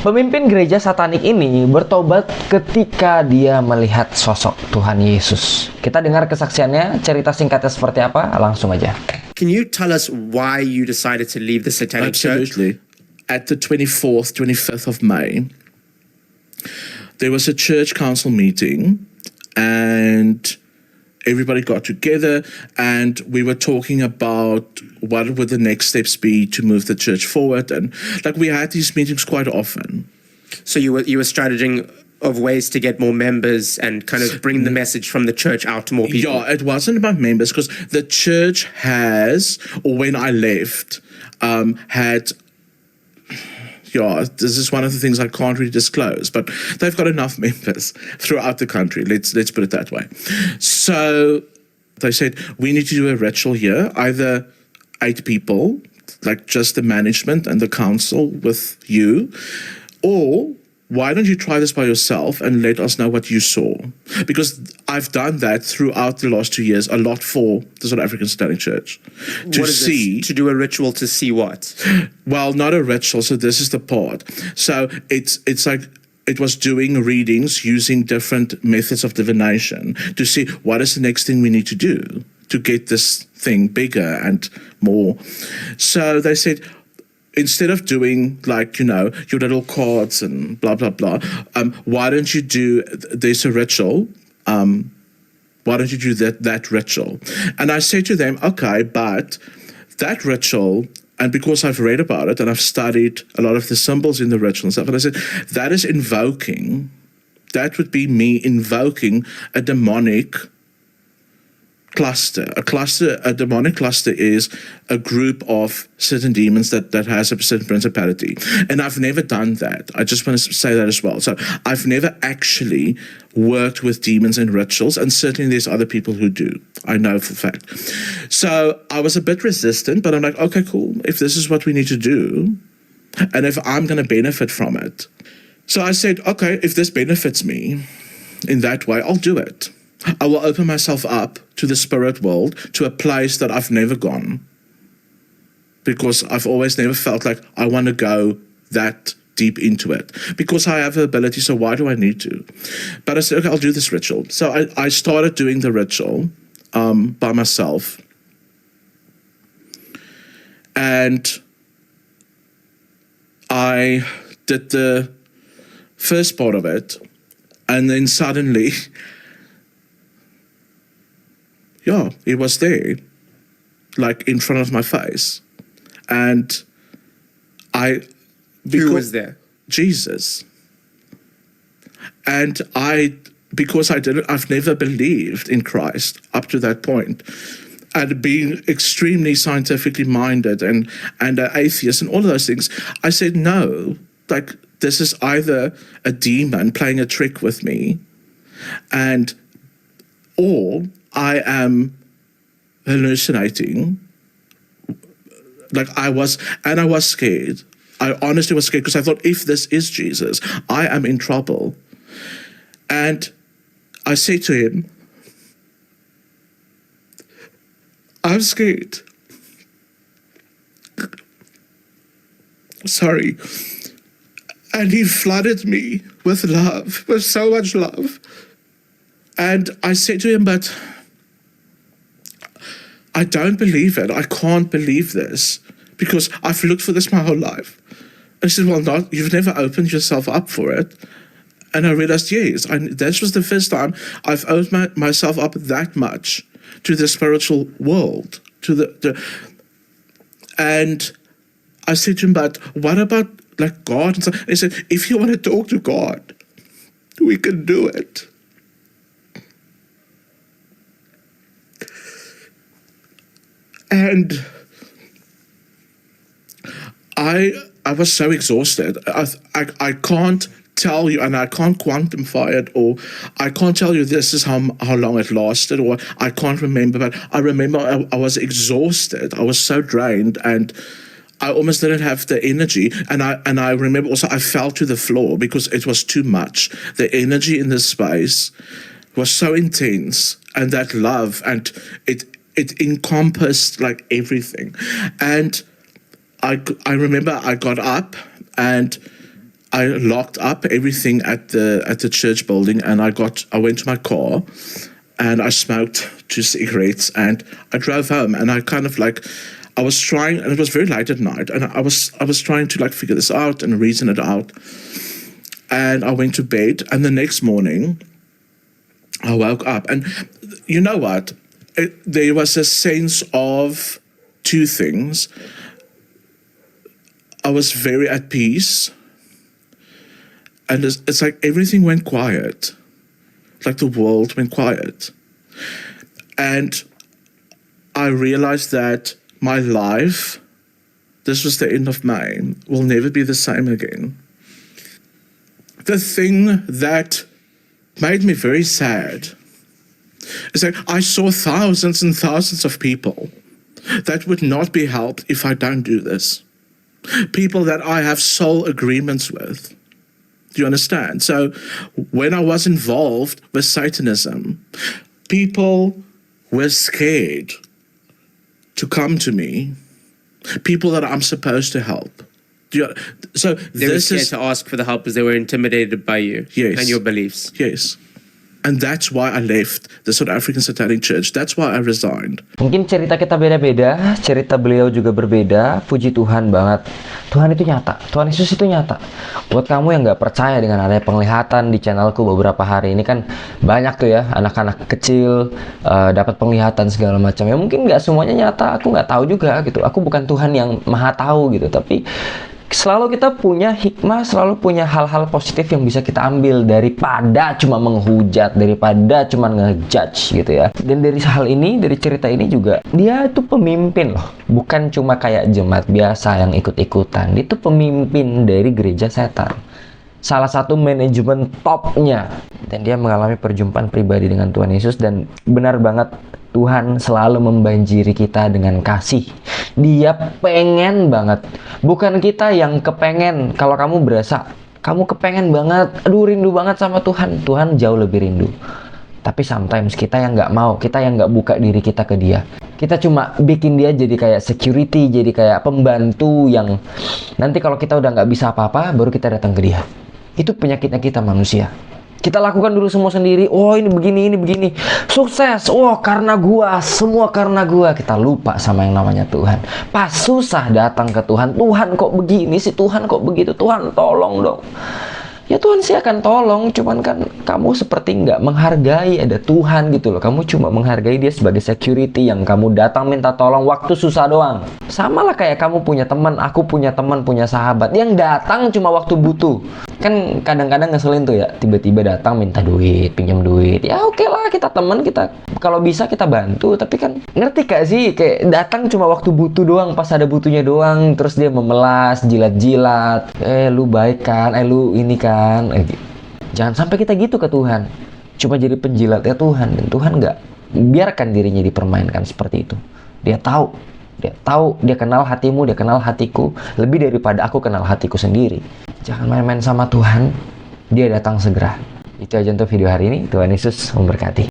Pemimpin gereja satanik ini bertobat ketika dia melihat sosok Tuhan Yesus. Kita dengar kesaksiannya, cerita singkatnya seperti apa, langsung aja. Can you tell us why you decided to leave the satanic church? Absolutely. At the 24th, 25th of May, there was a church council meeting and everybody got together and we were talking about what would the next steps be to move the church forward. And like we had these meetings quite often. So you were strategizing of ways to get more members and kind of bring the message from the church out to more people. Yeah, it wasn't about members because the church has, or when I left, had... Yeah, this is one of the things I can't really disclose, but they've got enough members throughout the country. Let's put it that way. So they said, we need to do a ritual here, either 8 people, like just the management and the council with you, or why don't you try this by yourself and let us know what you saw? Because I've done that throughout the last 2 years, a lot for the South African Satanic Church. To see... To do a ritual to see what? Well, not a ritual, so this is the part. So it's like it was doing readings using different methods of divination to see what is the next thing we need to do to get this thing bigger and more. So they said... Instead of doing like, you know, your little cards and blah, blah, blah, why don't you do, there's a ritual, why don't you do that ritual? And I say to them, okay, but that ritual, and because I've read about it and I've studied a lot of the symbols in the ritual and stuff, and I said, that is invoking, that would be me invoking a demonic cluster. A demonic cluster is a group of certain demons that has a certain principality. And I've never done that. I just want to say that as well. So I've never actually worked with demons and rituals, and certainly there's other people who do. I know for a fact. So I was a bit resistant, but I'm like, okay, cool. If this is what we need to do, and if I'm going to benefit from it. So I said, okay, if this benefits me in that way, I'll do it. I will open myself up to the spirit world, to a place that I've never gone. Because I've always never felt like I want to go that deep into it. Because I have the ability, so why do I need to? But I said, okay, I'll do this ritual. So I started doing the ritual by myself. And I did the first part of it. And then suddenly... Yeah, it was there, like in front of my face. And Who was there? Jesus. And because I've never believed in Christ up to that point. And being extremely scientifically minded and an atheist and all of those things, I said, no, like this is either a demon playing a trick with me, or I am hallucinating. Like I was scared. I honestly was scared because I thought, if this is Jesus, I am in trouble. And I said to him, I'm scared. Sorry. And he flooded me with love, with so much love. And I said to him, but I don't believe it. I can't believe this because I've looked for this my whole life. And he said, well, you've never opened yourself up for it. And I realized, yes, this was the first time I've opened myself up that much to the spiritual world. And I said to him, but what about like God? And so he said, if you want to talk to God, we can do it. And I was so exhausted. I can't tell you, and I can't quantify it, or I can't tell you this is how long it lasted, or I can't remember. But I remember I was exhausted. I was so drained, and I almost didn't have the energy. And I remember also I fell to the floor because it was too much. The energy in this space was so intense, and that love, and it encompassed like everything. And I remember I got up and I locked up everything at the church building, and I went to my car, and I smoked 2 cigarettes, and I drove home, and I kind of like, I was trying, and it was very late at night, and I was trying to like figure this out and reason it out, and I went to bed, and the next morning I woke up, and you know what? There was a sense of 2 things. I was very at peace, and it's like everything went quiet, like the world went quiet, and I realized that my life, this was the end of May, will never be the same again. The thing that made me very sad is that I saw thousands and thousands of people that would not be helped if I don't do this. People that I have soul agreements with. Do you understand? So when I was involved with Satanism, people were scared to come to me, people that I'm supposed to help. So They were scared to ask for the help because they were intimidated by you and your beliefs. Yes. And that's why I left the South African Satanic Church. That's why I resigned. Mungkin cerita kita beda-beda, cerita beliau juga berbeda. Puji Tuhan banget. Tuhan itu nyata, Tuhan Yesus itu nyata. Buat kamu yang gak percaya dengan adanya penglihatan di channelku beberapa hari ini, kan banyak tuh ya anak-anak kecil dapat penglihatan segala macam. Ya mungkin gak semuanya nyata, aku gak tahu juga gitu. Aku bukan Tuhan yang maha tahu gitu, tapi selalu kita punya hikmah, selalu punya hal-hal positif yang bisa kita ambil daripada cuma menghujat, daripada cuma ngejudge gitu ya. Dan dari hal ini, dari cerita ini juga, dia itu pemimpin loh, bukan cuma kayak jemaat biasa yang ikut-ikutan. Dia itu pemimpin dari gereja setan, salah satu manajemen topnya, dan dia mengalami perjumpaan pribadi dengan Tuhan Yesus. Dan benar banget, Tuhan selalu membanjiri kita dengan kasih. Dia pengen banget, bukan kita yang kepengen. Kalau kamu berasa kamu kepengen banget, aduh rindu banget sama Tuhan, Tuhan jauh lebih rindu. Tapi sometimes kita yang nggak mau, kita yang nggak buka diri kita ke dia. Kita cuma bikin dia jadi kayak security, jadi kayak pembantu yang nanti kalau kita udah nggak bisa apa-apa, baru kita datang ke dia. Itu penyakitnya kita manusia. Kita lakukan dulu semua sendiri. Oh ini begini. Sukses. Oh karena gua. Semua karena gua. Kita lupa sama yang namanya Tuhan. Pas susah datang ke Tuhan. Tuhan kok begini sih? Tuhan kok begitu? Tuhan tolong dong. Ya Tuhan sih akan tolong. Cuman kan kamu seperti nggak menghargai ada Tuhan gitu loh. Kamu cuma menghargai dia sebagai security yang kamu datang minta tolong waktu susah doang. Sama lah kayak kamu punya teman, aku punya teman, punya sahabat yang datang cuma waktu butuh. Kan kadang-kadang ngeselin tuh ya, tiba-tiba datang minta duit, pinjam duit. Ya oke lah, kita teman, kita kalau bisa kita bantu. Tapi kan ngerti gak sih, kayak datang cuma waktu butuh doang, pas ada butuhnya doang, terus dia memelas, jilat-jilat. Lu baik kan, lu ini kan. Jangan sampai kita gitu ke Tuhan, cuma jadi penjilatnya Tuhan. Dan Tuhan nggak biarkan dirinya dipermainkan seperti itu. Dia tahu, dia kenal hatimu, dia kenal hatiku lebih daripada aku kenal hatiku sendiri. Jangan main-main sama Tuhan, dia datang segera. Itu aja untuk video hari ini. Tuhan Yesus memberkati.